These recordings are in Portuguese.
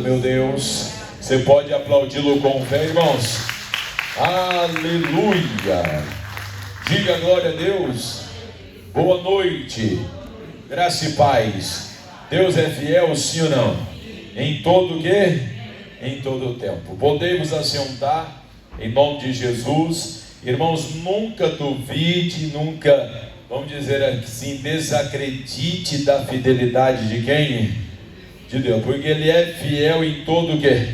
Meu Deus, você pode aplaudi-lo com fé, irmãos? Aleluia! Diga glória a Deus. Boa noite, graça e paz. Deus é fiel, sim ou não? Em todo o quê? Em todo o tempo. Podemos assentar em nome de Jesus. Irmãos, nunca duvide, nunca, vamos dizer assim, desacredite da fidelidade de quem? De Deus, porque Ele é fiel em todo o que?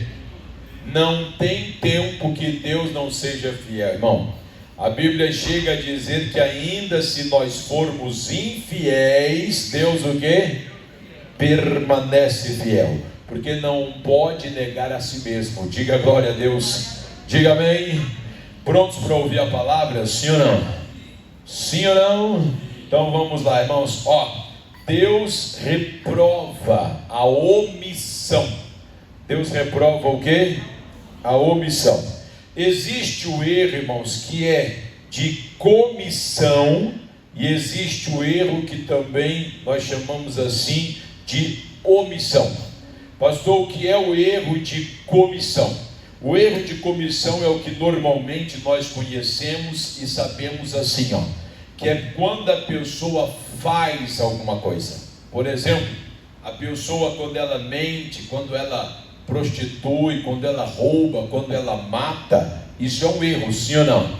Não tem tempo que Deus não seja fiel, irmão. A Bíblia chega a dizer que ainda se nós formos infiéis, Deus o que? Permanece fiel, porque não pode negar a si mesmo. Diga glória a Deus, diga amém. Prontos para ouvir a palavra, sim ou não? Sim ou não? Então vamos lá, irmãos, Deus reprova a omissão. Deus reprova o quê? A omissão. Existe o erro, irmãos, que é de comissão, e existe o erro que também nós chamamos assim de omissão. Pastor, o que é o erro de comissão? O erro de comissão é o que normalmente nós conhecemos e sabemos assim, que é quando a pessoa faz alguma coisa. Por exemplo, a pessoa quando ela mente, quando ela prostitui, quando ela rouba, quando ela mata, isso é um erro, sim ou não?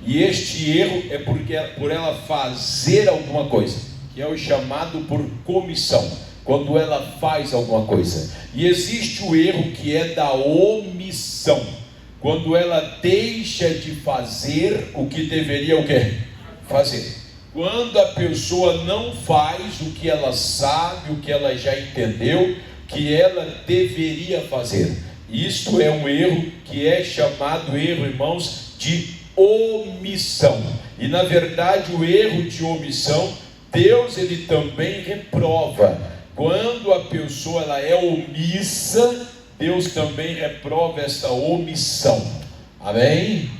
E este erro é porque por ela fazer alguma coisa, que é o chamado por comissão, quando ela faz alguma coisa. E existe o erro que é da omissão, quando ela deixa de fazer o que deveria o quê? Fazer. Quando a pessoa não faz o que ela sabe, o que ela já entendeu, que ela deveria fazer. Isto é um erro que é chamado erro, irmãos, de omissão. E na verdade o erro de omissão, Deus ele também reprova. Quando a pessoa ela é omissa, Deus também reprova esta omissão. Amém?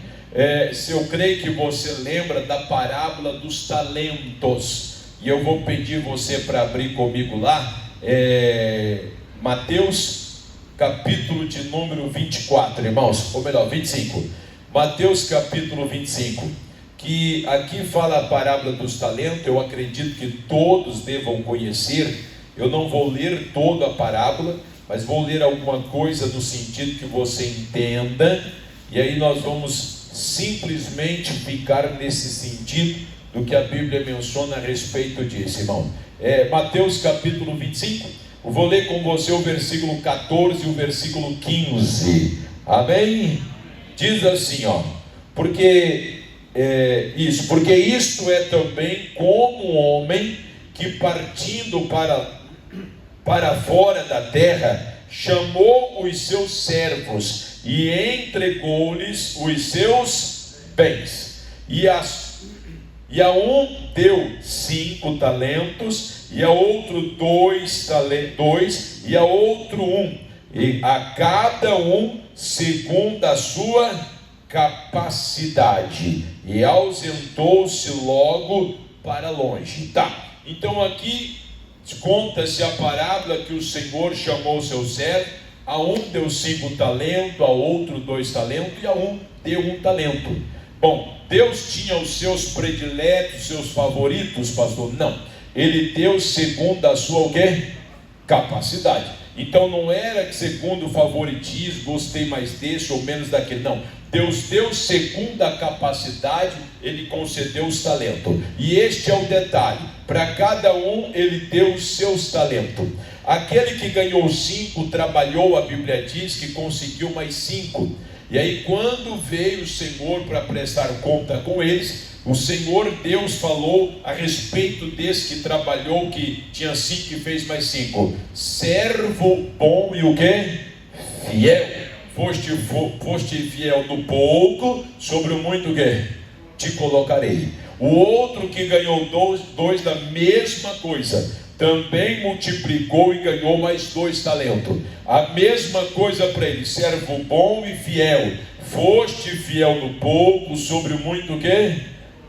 Se eu creio que você lembra da parábola dos talentos, e eu vou pedir você para abrir comigo lá, Mateus capítulo de número 24, irmãos, ou melhor, 25, Mateus capítulo 25, que aqui fala a parábola dos talentos. Eu acredito que todos devam conhecer. Eu não vou ler toda a parábola, mas vou ler alguma coisa no sentido que você entenda, e aí nós vamos simplesmente ficar nesse sentido do que a Bíblia menciona a respeito disso, irmão. Mateus capítulo 25, eu vou ler com você o versículo 14 e o versículo 15, amém? Diz assim, porque isto é também como um homem que partindo para fora da terra, chamou os seus servos e entregou-lhes os seus bens. E a um deu 5 talentos, e a outro 2 talentos, e a outro 1, e a cada um segundo a sua capacidade, e ausentou-se logo para longe. Então aqui conta-se a parábola que o Senhor chamou o seu servo. A um deu 5 talentos, a outro 2 talentos, e a um deu 1 talento. Bom, Deus tinha os seus prediletos, seus favoritos, pastor? Não, Ele deu segundo a sua o quê? Capacidade. Então não era que segundo o favoritismo, gostei mais desse ou menos daquele, não. Deus deu segundo a capacidade, Ele concedeu os talentos. E este é o detalhe, para cada um Ele deu os seus talentos. Aquele que ganhou 5 trabalhou, a Bíblia diz que conseguiu mais 5. E aí quando veio o Senhor para prestar conta com eles, o Senhor Deus falou a respeito desse que trabalhou, que tinha 5 e fez mais 5. Servo bom e o quê? Fiel. Foste fiel no pouco, sobre o muito o quê? Te colocarei. O outro que ganhou dois da mesma coisa, também multiplicou e ganhou mais 2 talentos. A mesma coisa para ele, servo bom e fiel. Foste fiel no pouco, sobre o muito o quê?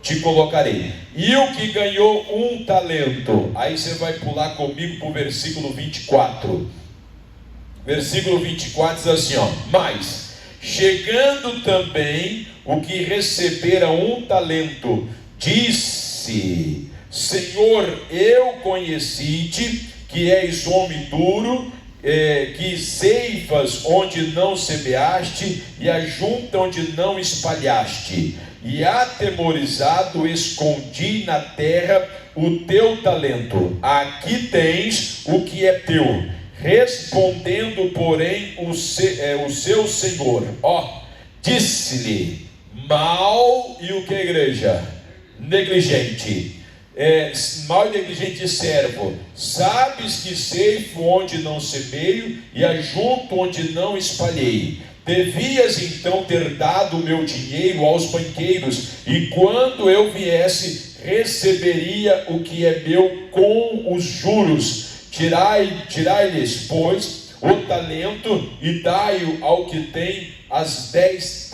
Te colocarei. E o que ganhou 1 talento, aí você vai pular comigo para o versículo 24. Versículo 24 diz assim, ó: mas, chegando também o que recebera 1 talento, disse: Senhor, eu conheci-te, que és homem duro, que ceifas onde não semeaste, e ajunta onde não espalhaste. E atemorizado escondi na terra o teu talento. Aqui tens o que é teu. Respondendo, porém, o seu senhor, disse-lhe: mal e o que, igreja? Negligente. Mal e negligente servo, sabes que ceifo onde não semeio e ajunto onde não espalhei. Devias então ter dado o meu dinheiro aos banqueiros, e quando eu viesse, receberia o que é meu com os juros. Tirai-lhes, pois, o talento e dai-o ao que tem os 10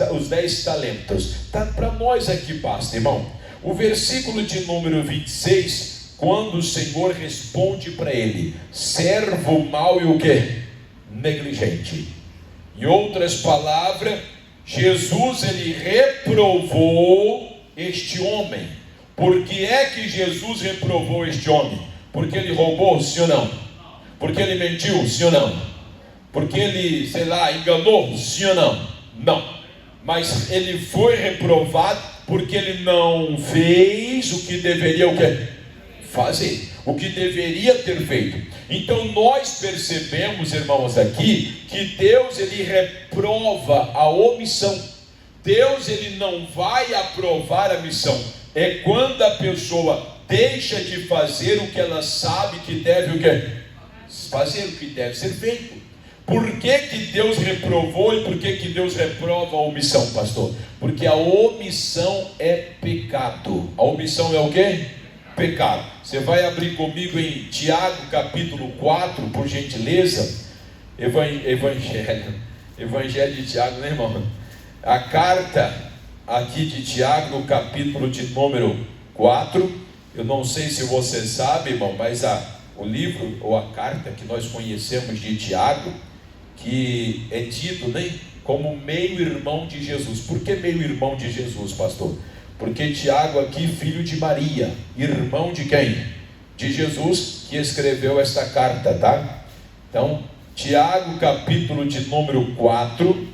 talentos. Tá, para nós aqui basta, irmão. O versículo de número 26, quando o Senhor responde para ele: servo mau e o que? Negligente. Em outras palavras, Jesus ele reprovou este homem. Por que é que Jesus reprovou este homem? Porque ele roubou, sim ou não? Porque ele mentiu, sim ou não? Porque ele, enganou, sim ou não? Não. Mas ele foi reprovado porque ele não fez o que deveria fazer, o que deveria ter feito. Então nós percebemos, irmãos, aqui, que Deus ele reprova a omissão. Deus ele não vai aprovar a missão. É quando a pessoa deixa de fazer o que ela sabe que deve fazer, o que deve ser feito. Por que Deus reprovou e por que Deus reprova a omissão, pastor? Porque a omissão é pecado. A omissão é o quê? Pecado. Você vai abrir comigo em Tiago capítulo 4, por gentileza. Evangelho de Tiago, né, irmão? A carta aqui de Tiago, no capítulo de número 4. Eu não sei se você sabe, irmão, mas o livro ou a carta que nós conhecemos de Tiago, que é tido, né, como meio-irmão de Jesus. Por que meio-irmão de Jesus, pastor? Porque Tiago aqui, filho de Maria, irmão de quem? De Jesus, que escreveu esta carta, tá? Então, Tiago, capítulo de número 4,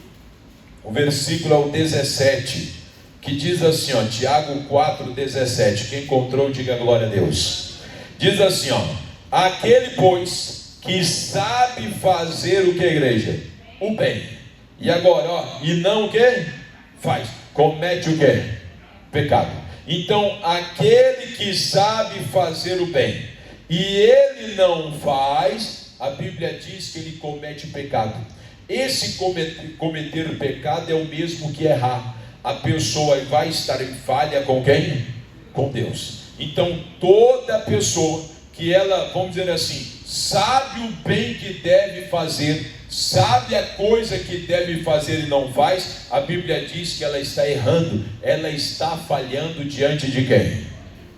o versículo é o 17, que diz assim, Tiago 4, 17, quem encontrou, diga glória a Deus. Diz assim, aquele, pois, que sabe fazer o que, igreja? O bem. E agora, e não o que? Faz. Comete o que? Pecado. Então, aquele que sabe fazer o bem, e ele não faz, a Bíblia diz que ele comete pecado. Esse cometer pecado é o mesmo que errar. A pessoa vai estar em falha com quem? Com Deus. Então, toda pessoa que ela, vamos dizer assim, sabe o bem que deve fazer, sabe a coisa que deve fazer e não faz, a Bíblia diz que ela está errando, ela está falhando diante de quem?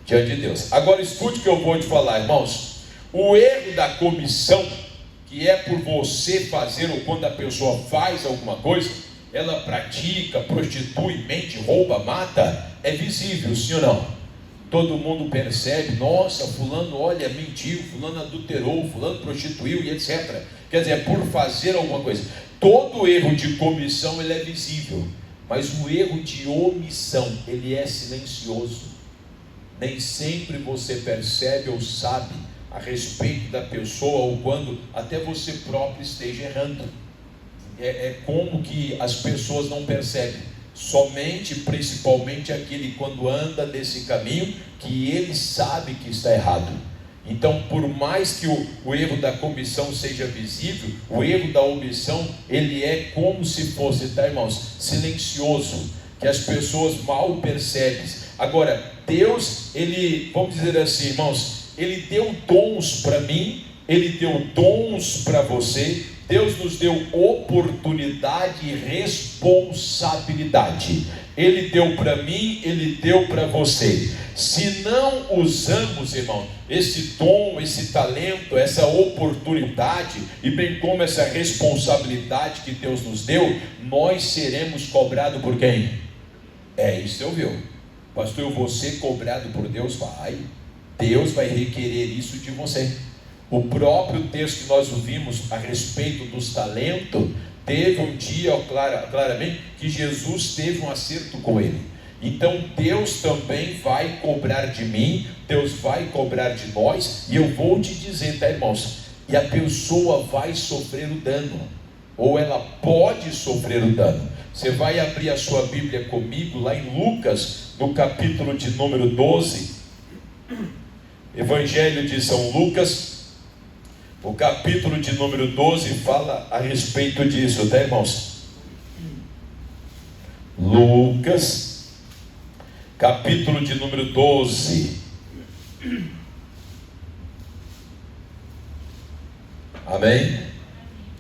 Diante de Deus. Agora escute o que eu vou te falar, irmãos. O erro da comissão, que é por você fazer, ou quando a pessoa faz alguma coisa, ela pratica, prostitui, mente, rouba, mata, é visível, sim ou não? Todo mundo percebe, nossa, fulano, olha, mentiu, fulano adulterou, fulano prostituiu e etc. Quer dizer, é por fazer alguma coisa. Todo erro de comissão, ele é visível, mas o erro de omissão, ele é silencioso. Nem sempre você percebe ou sabe a respeito da pessoa, ou quando até você próprio esteja errando. É como que as pessoas não percebem. Somente, principalmente aquele quando anda nesse caminho, que ele sabe que está errado. Então, por mais que o erro da comissão seja visível, o erro da omissão, ele é como se fosse, tá, irmãos, silencioso, que as pessoas mal percebem. Agora, Deus, ele, vamos dizer assim, irmãos, ele deu dons para mim, ele deu dons para você. Deus nos deu oportunidade e responsabilidade. Ele deu para mim, ele deu para você. Se não usamos, irmão, esse dom, esse talento, essa oportunidade, e bem como essa responsabilidade que Deus nos deu, nós seremos cobrados por quem? Isso eu viu. Pastor, eu vou ser cobrado por Deus? Vai. Deus vai requerer isso de você. O próprio texto que nós ouvimos a respeito dos talentos, teve um dia, claramente, que Jesus teve um acerto com ele. Então Deus também vai cobrar de mim, Deus vai cobrar de nós, e eu vou te dizer, tá, irmãos? E a pessoa vai sofrer o dano, ou ela pode sofrer o dano. Você vai abrir a sua Bíblia comigo, lá em Lucas, no capítulo de número 12, Evangelho de São Lucas, o capítulo de número 12 fala a respeito disso, tá, irmãos? Lucas, capítulo de número 12. Amém?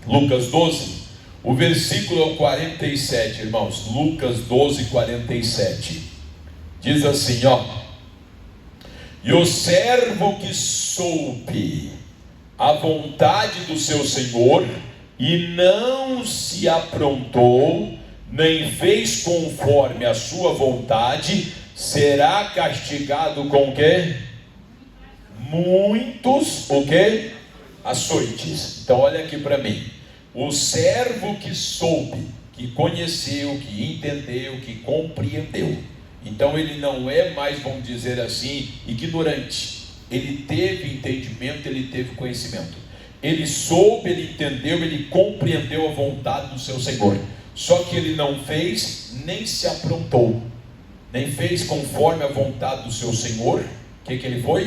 Lucas 12, o versículo é o 47, irmãos. Lucas 12, 47. Diz assim, ó: e o servo que soube a vontade do seu senhor e não se aprontou, nem fez conforme a sua vontade, será castigado com o quê? Muitos, o quê? Açoites. Então olha aqui para mim. O servo que soube, que conheceu, que entendeu, que compreendeu. Então ele não é mais, vamos dizer assim, ignorante. Ele teve entendimento, ele teve conhecimento. Ele soube, ele entendeu, ele compreendeu a vontade do seu Senhor. Só que ele não fez, nem se aprontou, nem fez conforme a vontade do seu Senhor. O que ele foi?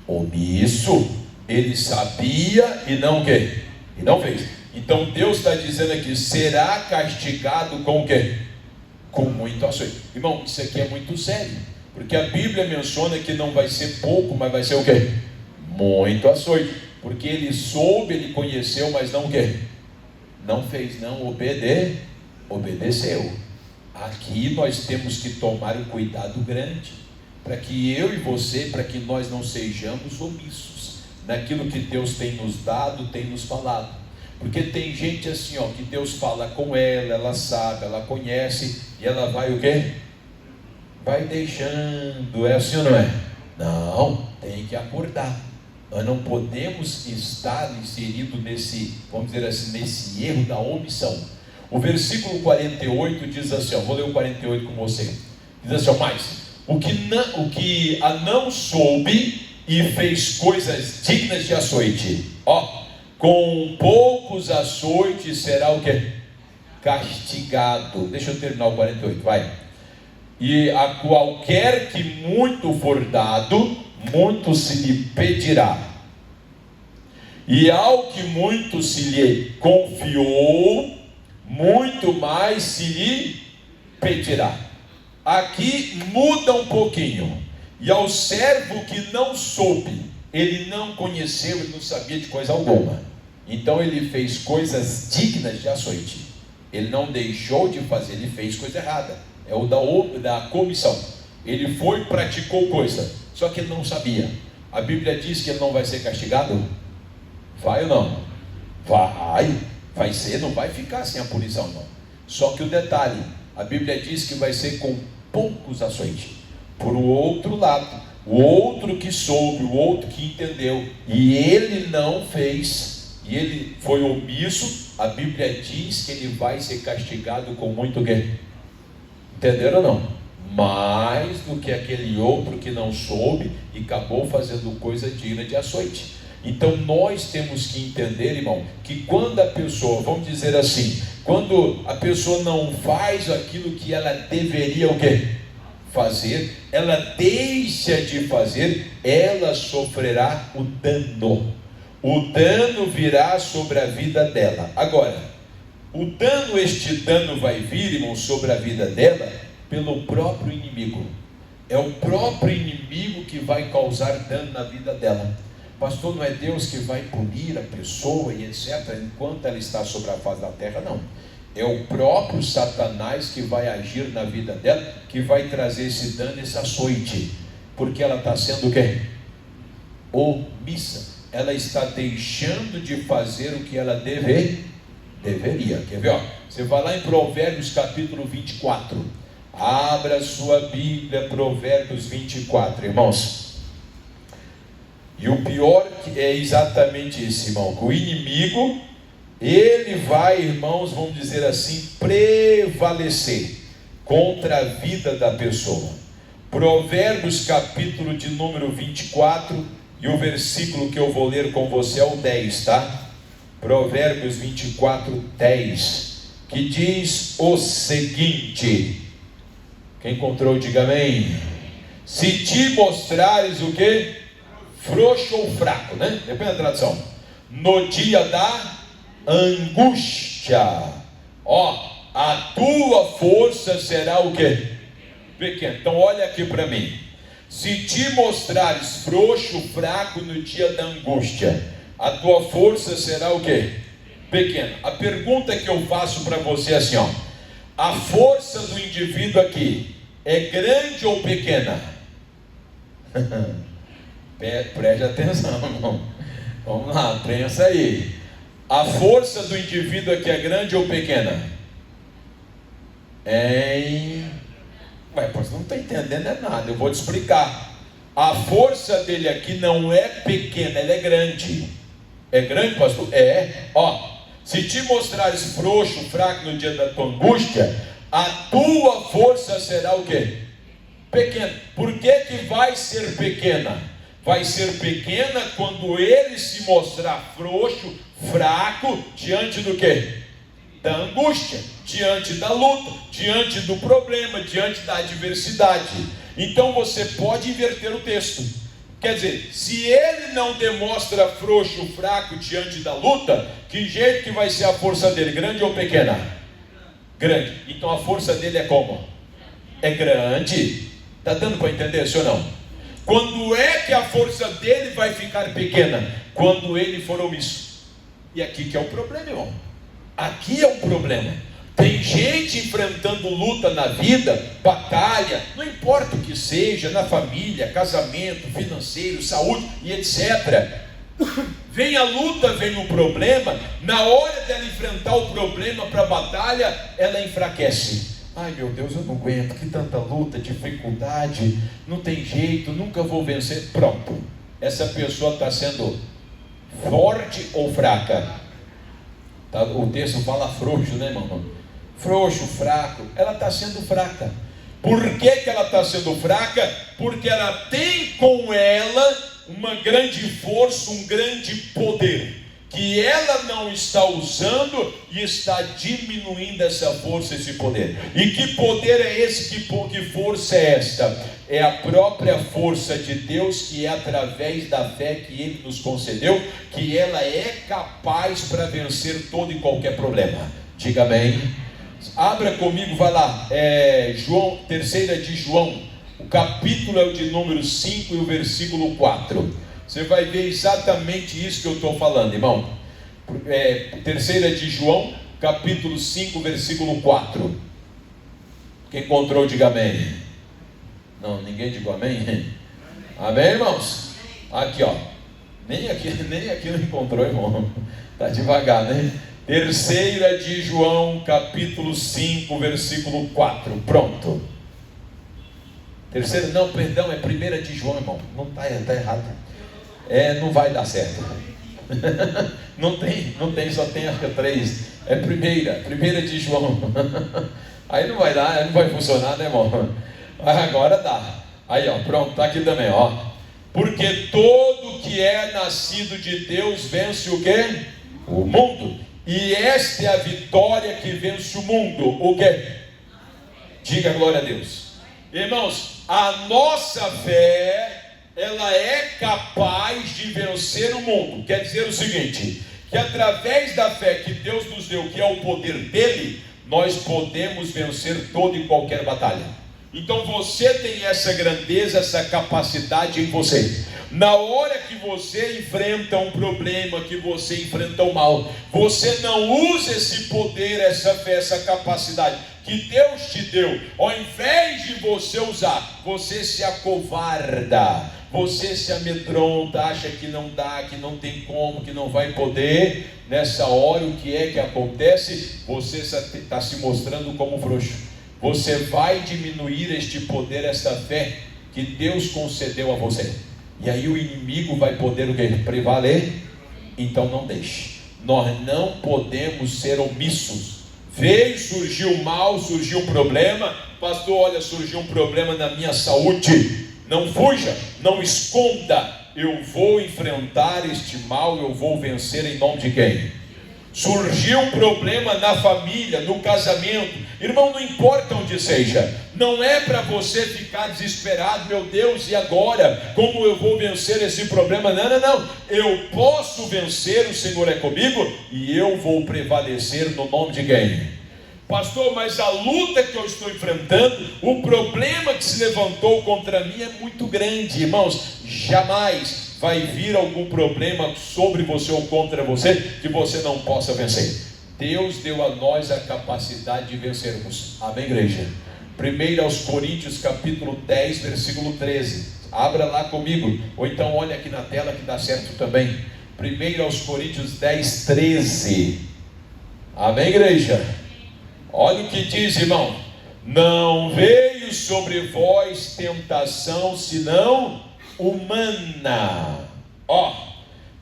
Omisso. Ele sabia e não o quê? E não fez. Então Deus está dizendo aqui, será castigado com o quê? Com muito açoite. Irmão, isso aqui é muito sério, porque a Bíblia menciona que não vai ser pouco, mas vai ser o quê? Muito açoite. Porque ele soube, ele conheceu, mas não o quê? Não fez, não obedeceu. Aqui nós temos que tomar um cuidado grande, para que eu e você, para que nós não sejamos omissos naquilo que Deus tem nos dado, tem nos falado. Porque tem gente assim, ó, que Deus fala com ela sabe, ela conhece, e ela vai o quê? Vai deixando. É assim ou não é? Não, tem que acordar. Nós não podemos estar inseridos nesse, vamos dizer assim, nesse erro da omissão. O versículo 48 diz assim, ó, vou ler o 48 com você. Diz assim, ó, mas o que a não soube e fez coisas dignas de açoite, ó, com poucos açoites será o que? Castigado. Deixa eu terminar o 48, vai. E a qualquer que muito for dado, muito se lhe pedirá, e ao que muito se lhe confiou, muito mais se lhe pedirá. Aqui muda um pouquinho. E ao servo que não soube, ele não conheceu, ele não sabia de coisa alguma, então ele fez coisas dignas de açoite. Ele não deixou de fazer, ele fez coisa errada. É o da comissão. Ele foi, praticou coisa, só que ele não sabia. A Bíblia diz que ele não vai ser castigado? Vai ou não? Vai ser, não vai ficar sem a punição, não. Só que o detalhe, a Bíblia diz que vai ser com poucos açoites. Por o outro lado, o outro que soube, o outro que entendeu, e ele não fez, e ele foi omisso, a Bíblia diz que ele vai ser castigado com muito quê? Entenderam ou não? Mais do que aquele outro que não soube e acabou fazendo coisa digna de açoite. Então nós temos que entender, irmão, que quando a pessoa, vamos dizer assim, quando a pessoa não faz aquilo que ela deveria o quê? Fazer, ela deixa de fazer, ela sofrerá o dano. O dano virá sobre a vida dela. Agora, este dano vai vir, irmão, sobre a vida dela pelo próprio inimigo. É o próprio inimigo que vai causar dano na vida dela. Pastor, não é Deus que vai punir a pessoa e etc, enquanto ela está sobre a face da terra? Não. É o próprio Satanás que vai agir na vida dela, que vai trazer esse dano, esse açoite, porque ela está sendo o quê? Omissa. Ela está deixando de fazer o que ela deveria. Quer ver? Ó? Você vai lá em Provérbios capítulo 24. Abra sua Bíblia, Provérbios 24, irmãos. E o pior é exatamente isso, irmão, que o inimigo, ele vai, irmãos, vamos dizer assim, prevalecer contra a vida da pessoa. Provérbios capítulo de número 24, e o versículo que eu vou ler com você é o 10, tá? Provérbios 24, 10, que diz o seguinte: quem encontrou, diga amém. Se te mostrares o que? Frouxo ou fraco, né? Depende da tradução. No dia da angústia, ó, a tua força será o que? Pequena. Então olha aqui para mim. Se te mostrares frouxo, fraco no dia da angústia, a tua força será o que? Pequena. A pergunta que eu faço para você é assim, ó: a força do indivíduo aqui é grande ou pequena? Preste atenção, irmão. Vamos lá, pensa aí. A força do indivíduo aqui é grande ou pequena? Ué, você não está entendendo nada, eu vou te explicar. A força dele aqui não é pequena, ela é grande. É grande, pastor? É. Ó, se te mostrares frouxo, fraco no dia da tua angústia, a tua força será o quê? Pequena. Por que que vai ser pequena? Vai ser pequena quando ele se mostrar frouxo, fraco, diante do quê? Da angústia, diante da luta, diante do problema, diante da adversidade. Então você pode inverter o texto. Quer dizer, se ele não demonstra frouxo, fraco diante da luta, que jeito que vai ser a força dele? Grande ou pequena? Grande. Então a força dele é como? É grande. Está dando para entender, sim ou não? Quando é que a força dele vai ficar pequena? Quando ele for omisso. E aqui que é o problema, irmão. Aqui é o problema. Tem gente enfrentando luta na vida, batalha, não importa o que seja, na família, casamento, financeiro, saúde e etc. Vem a luta, vem o problema, na hora dela enfrentar o problema para a batalha, ela enfraquece. Ai meu Deus, eu não aguento, que tanta luta, dificuldade, não tem jeito, nunca vou vencer. Pronto, essa pessoa está sendo forte ou fraca? Tá, o texto fala frouxo, né, irmão? Frouxo, fraco, ela está sendo fraca. Por que que ela está sendo fraca? Porque ela tem com ela uma grande força, um grande poder, que ela não está usando e está diminuindo essa força, esse poder. E que poder é esse? Que força é esta? É a própria força de Deus, que é através da fé que Ele nos concedeu, que ela é capaz para vencer todo e qualquer problema. Diga amém. Abra comigo, vai lá, João, 3 de João, o capítulo é o de número 5 e o versículo 4. Você vai ver exatamente isso que eu estou falando, irmão. 3 de João, capítulo 5, versículo 4. Quem encontrou, diga amém. Não, ninguém diga amém. Amém, irmãos? Aqui, ó. Nem aqui não encontrou, irmão. Está devagar, né? 3 de João, capítulo 5, versículo 4. Pronto. Não, perdão, é 1 de João, irmão. Não está errado. Não vai dar certo. Não tem, só tem acho que 3. É 1 de João. Aí não vai dar, não vai funcionar, né, irmão? Agora dá. Aí, ó, pronto, está aqui também, ó. Porque todo que é nascido de Deus vence o quê? O mundo. E esta é a vitória que vence o mundo. O quê? Diga glória a Deus. Irmãos, a nossa fé, ela é capaz de vencer o mundo. Quer dizer o seguinte, que através da fé que Deus nos deu, que é o poder dele, nós podemos vencer toda e qualquer batalha. Então você tem essa grandeza, essa capacidade em você. Na hora que você enfrenta um problema, que você enfrenta o mal, você não usa esse poder, essa fé, essa capacidade que Deus te deu. Ao invés de você usar, você se acovarda, você se amedronta, acha que não dá, que não tem como, que não vai poder. Nessa hora o que é que acontece? Você está se mostrando como frouxo. Você vai diminuir este poder, esta fé que Deus concedeu a você. E aí o inimigo vai poder o quê? Prevaler? Então não deixe. Nós não podemos ser omissos. Veio, surgiu o mal, surgiu um problema. Pastor, olha, surgiu um problema na minha saúde. Não fuja, não esconda. Eu vou enfrentar este mal, eu vou vencer em nome de quem? Surgiu um problema na família, no casamento. Irmão, não importa onde seja, não é para você ficar desesperado. Meu Deus, e agora? Como eu vou vencer esse problema? Não. Eu posso vencer, o Senhor é comigo e eu vou prevalecer no nome de quem? Pastor, mas a luta que eu estou enfrentando, o problema que se levantou contra mim é muito grande. Irmãos, jamais vai vir algum problema sobre você ou contra você que você não possa vencer. Deus deu a nós a capacidade de vencermos. Amém, igreja? 1 Coríntios capítulo 10, versículo 13. Abra lá comigo, ou então olha aqui na tela que dá certo também. 1 Coríntios 10, 13. Amém, igreja? Olha o que diz, irmão. Não veio sobre vós tentação senão humana.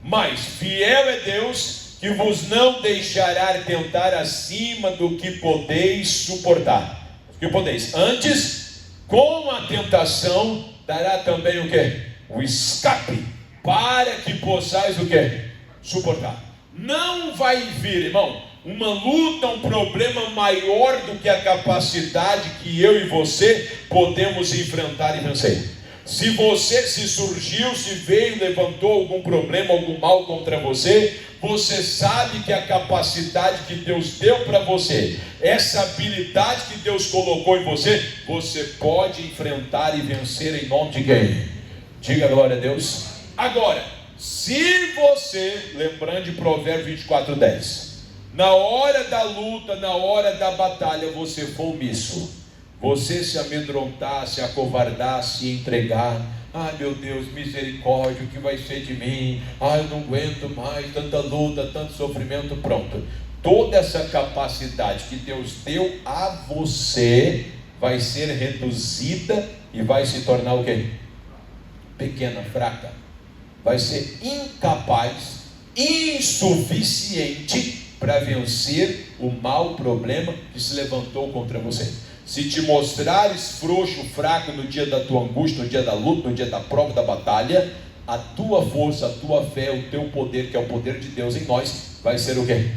Mas fiel é Deus, que vos não deixará tentar acima do que podeis suportar. Que podeis. Antes, com a tentação, dará também o que? O escape, para que possais o que? Suportar. Não vai vir, irmão, uma luta, um problema maior do que a capacidade que eu e você podemos enfrentar e vencer. Se surgiu, se veio, levantou algum problema, algum mal contra você, você sabe que a capacidade que Deus deu para você, essa habilidade que Deus colocou em você, você pode enfrentar e vencer em nome de quem? Diga glória a Deus. Agora, se você, lembrando de Provérbios 24:10, na hora da luta, na hora da batalha, você for omisso, você se amedrontar, se acovardar, se entregar, ai meu Deus, misericórdia, o que vai ser de mim? Ai, eu não aguento mais, tanta luta, tanto sofrimento. Pronto, toda essa capacidade que Deus deu a você vai ser reduzida e vai se tornar o quê? Pequena, fraca. Vai ser incapaz, insuficiente para vencer o mau problema que se levantou contra você. Se te mostrares frouxo, fraco no dia da tua angústia, no dia da luta, no dia da prova, da batalha, a tua força, a tua fé, o teu poder, que é o poder de Deus em nós, vai ser o quê?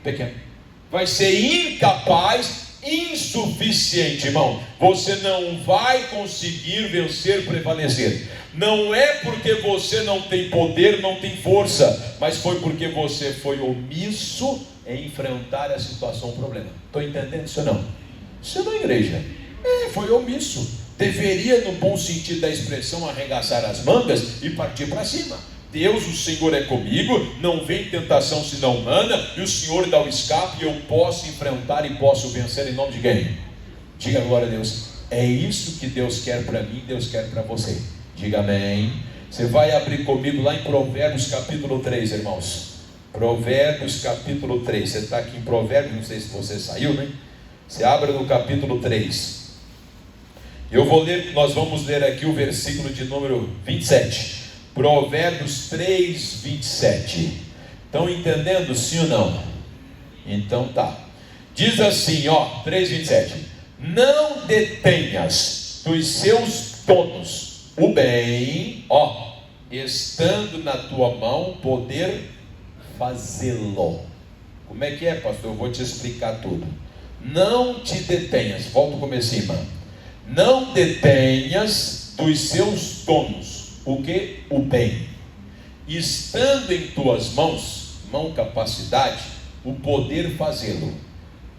Pequeno. Vai ser incapaz, insuficiente, irmão. Você não vai conseguir vencer, prevalecer. Não é porque você não tem poder, não tem força, mas foi porque você foi omisso em enfrentar a situação, o problema. Estou entendendo isso ou não? Isso não é igreja. Foi omisso. Deveria, no bom sentido da expressão, arregaçar as mangas e partir para cima. Deus, o Senhor é comigo, não vem tentação senão humana, e o Senhor dá o escape, e eu posso enfrentar e posso vencer em nome de quem? Diga glória a Deus. É isso que Deus quer para mim, Deus quer para você. Diga amém. Você vai abrir comigo lá em Provérbios capítulo 3, irmãos. Provérbios capítulo 3. Você está aqui em Provérbios, não sei se você saiu, né? Você abre no capítulo 3. Eu vou ler, nós vamos ler aqui o versículo de número 27. Provérbios 3, 27. Estão entendendo, sim ou não? Então tá. Diz assim, 3, 27. Não detenhas dos seus donos o bem, estando na tua mão poder fazê-lo. Como é que é, pastor? Eu vou te explicar tudo. Não te detenhas, volta como cima. Não detenhas dos seus donos o que? O bem, estando em tuas mãos, capacidade, o poder fazê-lo.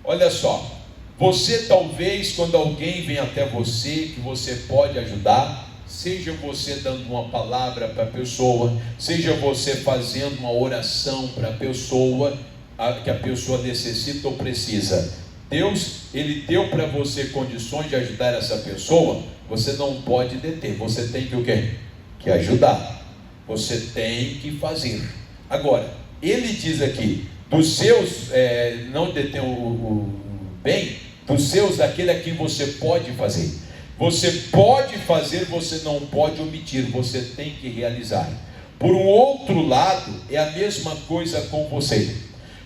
Olha só, Você talvez, quando alguém vem até você, que você pode ajudar, seja você dando uma palavra para a pessoa, seja você fazendo uma oração para a pessoa, que a pessoa necessita ou precisa. Deus, Ele deu para você condições de ajudar essa pessoa, você não pode deter, você tem que o quê? Que ajudar, você tem que fazer. Agora, Ele diz aqui, dos seus, não detém o bem, dos seus, daquele a quem você pode fazer. Você pode fazer, você não pode omitir, você tem que realizar. Por um outro lado, é a mesma coisa com você.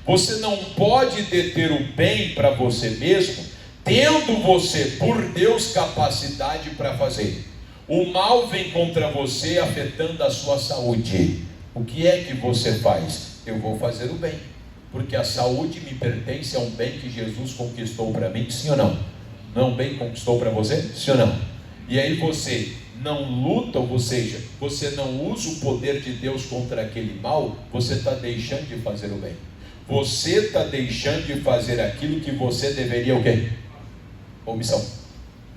Você não pode deter o bem para você mesmo, tendo você, por Deus, capacidade para fazer. O mal vem contra você, afetando a sua saúde. O que é que você faz? Eu vou fazer o bem, porque a saúde me pertence a um bem que Jesus conquistou para mim, sim ou não? Não é um bem que conquistou para você? Sim ou não? E aí você não luta, ou seja, você não usa o poder de Deus contra aquele mal, você está deixando de fazer o bem. Você está deixando de fazer aquilo que você deveria o quê? Omissão.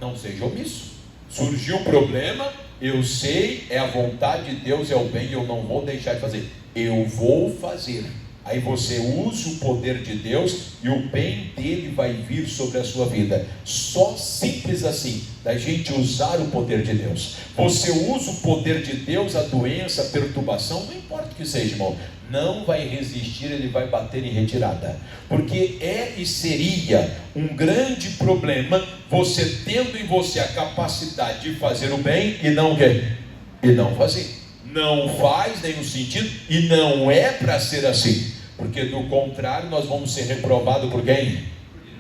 Não seja omisso. Surgiu um problema, eu sei, é a vontade de Deus, é o bem, eu não vou deixar de fazer. Eu vou fazer. Aí você usa o poder de Deus e o bem dele vai vir sobre a sua vida. Só simples assim, da gente usar o poder de Deus. Você usa o poder de Deus, a doença, a perturbação, não importa o que seja, irmão, não vai resistir, ele vai bater em retirada. Porque é e seria um grande problema você tendo em você a capacidade de fazer o bem e não quer, e não fazer. Não faz nenhum sentido e não é para ser assim, porque do contrário nós vamos ser reprovados por quem?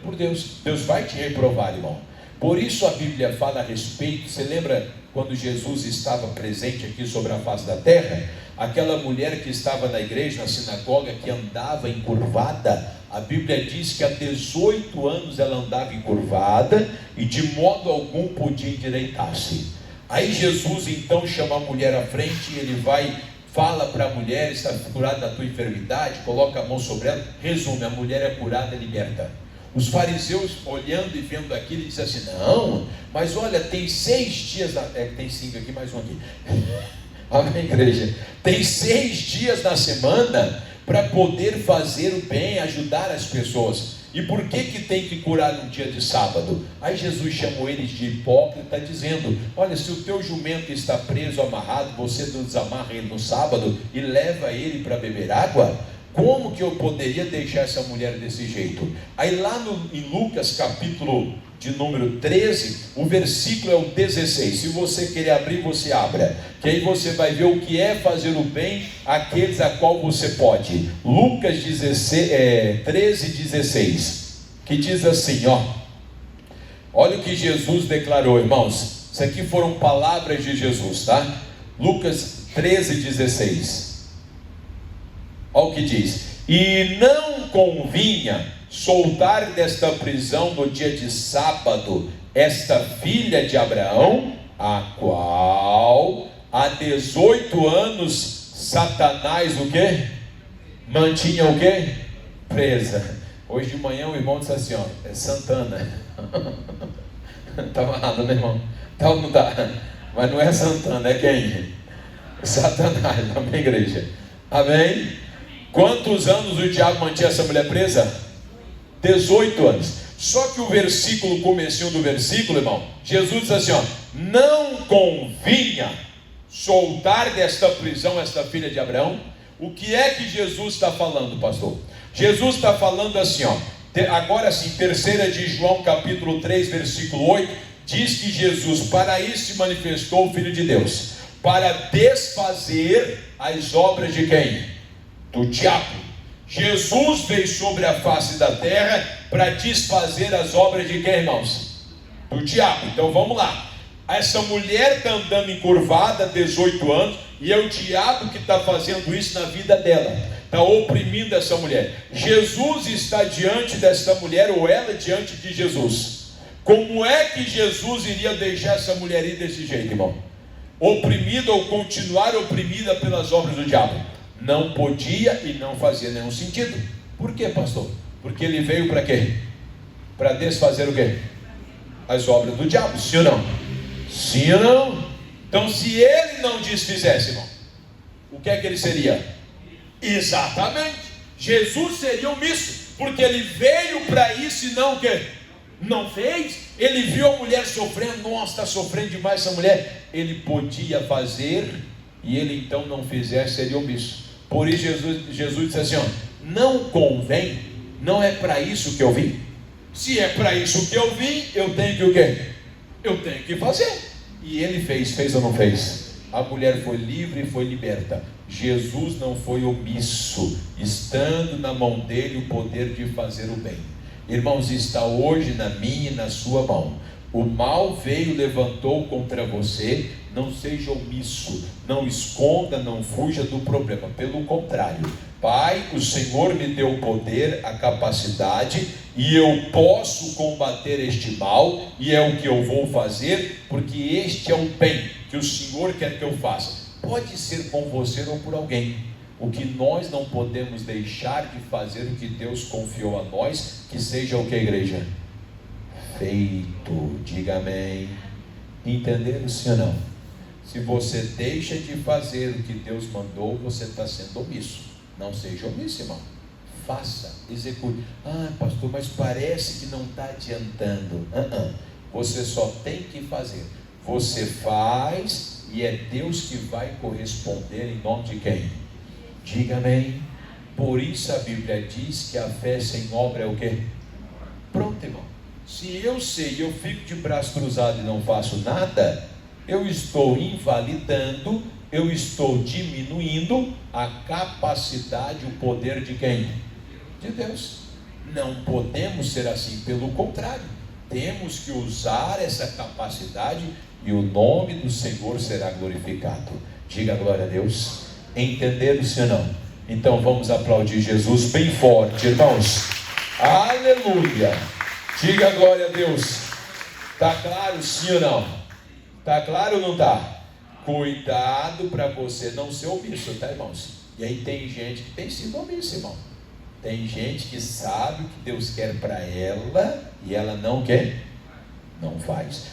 Por Deus. Deus vai te reprovar, irmão. Por isso a Bíblia fala a respeito. Você lembra quando Jesus estava presente aqui sobre a face da terra? Aquela mulher que estava na igreja, na sinagoga, que andava encurvada. A Bíblia diz que há 18 anos ela andava encurvada e de modo algum podia endireitar-se. Aí Jesus então chama a mulher à frente, ele fala para a mulher: está curada da tua enfermidade, coloca a mão sobre ela. Resume, a mulher é curada, liberta. Os fariseus olhando e vendo aquilo, dizem assim: não, mas olha, tem 6 dias, tem 5 aqui, mais um aqui. Amém, igreja? Tem 6 dias na semana para poder fazer o bem, ajudar as pessoas. E por que tem que curar no dia de sábado? Aí Jesus chamou eles de hipócrita, dizendo: olha, se o teu jumento está preso, amarrado, você desamarra ele no sábado e leva ele para beber água? Como que eu poderia deixar essa mulher desse jeito? Aí lá em Lucas capítulo de número 13, o versículo é o 16. Se você querer abrir, você abra, que aí você vai ver o que é fazer o bem àqueles a qual você pode. Lucas 13, 16, que diz assim, olha o que Jesus declarou, irmãos. Isso aqui foram palavras de Jesus, tá? Lucas 13, 16. Olha o que diz: e não convinha soltar desta prisão no dia de sábado esta filha de Abraão, a qual há 18 anos Satanás o quê? Mantinha o quê? Presa. Hoje de manhã o irmão disse assim, é Santana. Estava errado, né, irmão? Tá ou não tá? Mas não é Santana, é quem? Satanás. Amém, igreja? Amém? Quantos anos o diabo mantinha essa mulher presa? 18 anos. Só que o versículo, comecinho do versículo, irmão, Jesus diz assim, não convinha soltar desta prisão esta filha de Abraão. O que é que Jesus está falando, pastor? Jesus está falando assim, agora sim, 3 de João capítulo 3, versículo 8, diz que Jesus, para isso se manifestou o Filho de Deus, para desfazer as obras de quem? Do diabo. Jesus veio sobre a face da terra para desfazer as obras de quem, irmãos? Do diabo. Então vamos lá. Essa mulher está andando encurvada há 18 anos e é o diabo que está fazendo isso na vida dela, está oprimindo essa mulher. Jesus está diante dessa mulher, ou ela diante de Jesus. Como é que Jesus iria deixar essa mulher ir desse jeito, irmão? Oprimida ou continuar oprimida pelas obras do diabo? Não podia e não fazia nenhum sentido. Por quê, pastor? Porque ele veio para quê? para desfazer o quê? As obras do diabo, sim ou não? Sim ou não? Então, se ele não desfizesse, irmão, o que é que ele seria? Exatamente, Jesus seria omisso, porque ele veio para isso e não o quê? Não fez. Ele viu a mulher sofrendo, nossa, está sofrendo demais essa mulher. Ele podia fazer, e ele então não fizesse, seria omisso. Por isso Jesus disse assim, ó, não convém, não é para isso que eu vim. Se é para isso que eu vim, eu tenho que o quê? Eu tenho que fazer. E ele fez ou não fez? A mulher foi livre e foi liberta. Jesus não foi omisso, estando na mão dele o poder de fazer o bem. Irmãos, está hoje na minha e na sua mão. O mal veio, levantou contra você. Não seja omisso, não esconda, não fuja do problema. Pelo contrário, Pai, o Senhor me deu o poder, a capacidade, e eu posso combater este mal, e é o que eu vou fazer, porque este é o bem que o Senhor quer que eu faça. Pode ser com você ou por alguém. O que nós não podemos deixar de fazer, o que Deus confiou a nós, que seja o que, igreja? Feito. Diga amém. Entenderam, sim ou não? Se você deixa de fazer o que Deus mandou, você está sendo omisso. Não seja omisso, irmão. Faça, execute. Ah, pastor, mas parece que não está adiantando. Você só tem que fazer. Você faz e é Deus que vai corresponder em nome de quem? Diga amém. Por isso a Bíblia diz que a fé sem obra é o quê? Pronto, irmão. Se eu sei, eu fico de braço cruzado e não faço nada, eu estou invalidando, eu estou diminuindo a capacidade, o poder de quem? De Deus. Não podemos ser assim, pelo contrário, temos que usar essa capacidade e o nome do Senhor será glorificado. Diga glória a Deus. Entenderam, sim ou não? Então vamos aplaudir Jesus bem forte, irmãos. Aleluia. Diga glória a Deus. Está claro, sim ou não? Está claro ou não está? Cuidado para você não ser omisso, tá, irmãos? E aí tem gente que tem sido omisso, irmão. Tem gente que sabe o que Deus quer para ela e ela não quer, não faz.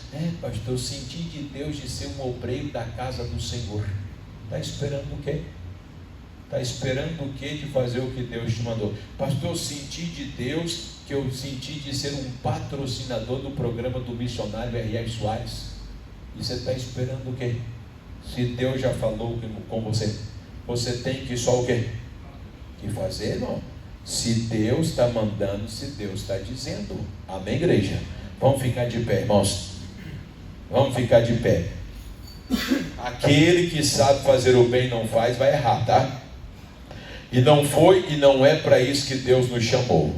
Pastor, eu senti de Deus de ser um obreiro da casa do Senhor. Está esperando o quê? Está esperando o quê de fazer o que Deus te mandou? Pastor, eu senti de Deus que eu senti de ser um patrocinador do programa do missionário R.R. Soares. E você está esperando o quê? Se Deus já falou com você, você tem que só o quê? Que fazer, irmão? Se Deus está mandando, se Deus está dizendo. Amém, igreja? Vamos ficar de pé, irmãos. Vamos ficar de pé. Aquele que sabe fazer o bem e não faz, vai errar, tá? E não foi e não é para isso que Deus nos chamou.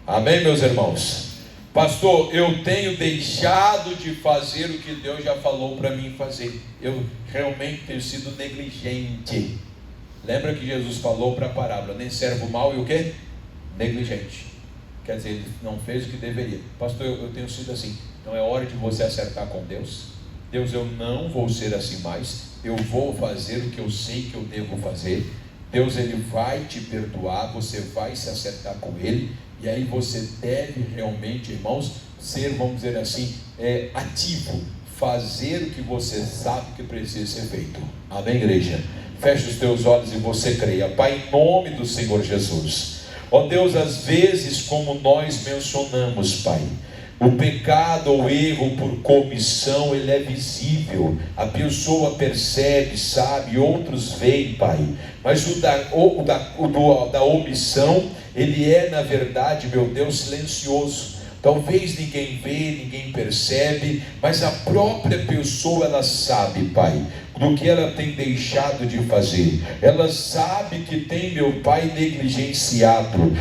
Amém, meus irmãos? Pastor, eu tenho deixado de fazer o que Deus já falou para mim fazer. Eu realmente tenho sido negligente. Lembra que Jesus falou para a parábola, nem servo mau e o quê? Negligente. Quer dizer, ele não fez o que deveria. Pastor, eu tenho sido assim. Então é hora de você acertar com Deus. Deus, eu não vou ser assim mais. Eu vou fazer o que eu sei que eu devo fazer. Deus, ele vai te perdoar, você vai se acertar com ele. E aí você deve realmente, irmãos, ser, vamos dizer assim, ativo, fazer o que você sabe que precisa ser feito. Amém, igreja? Feche os teus olhos e você creia. Pai, em nome do Senhor Jesus. Ó Deus, às vezes, como nós mencionamos, Pai, o pecado ou erro por comissão, ele é visível, a pessoa percebe, sabe, outros veem, Pai, mas o da omissão, ele é, na verdade, meu Deus, silencioso. Talvez ninguém vê, ninguém percebe, mas a própria pessoa, ela sabe, Pai, do que ela tem deixado de fazer. Ela sabe que tem, meu Pai, negligenciado.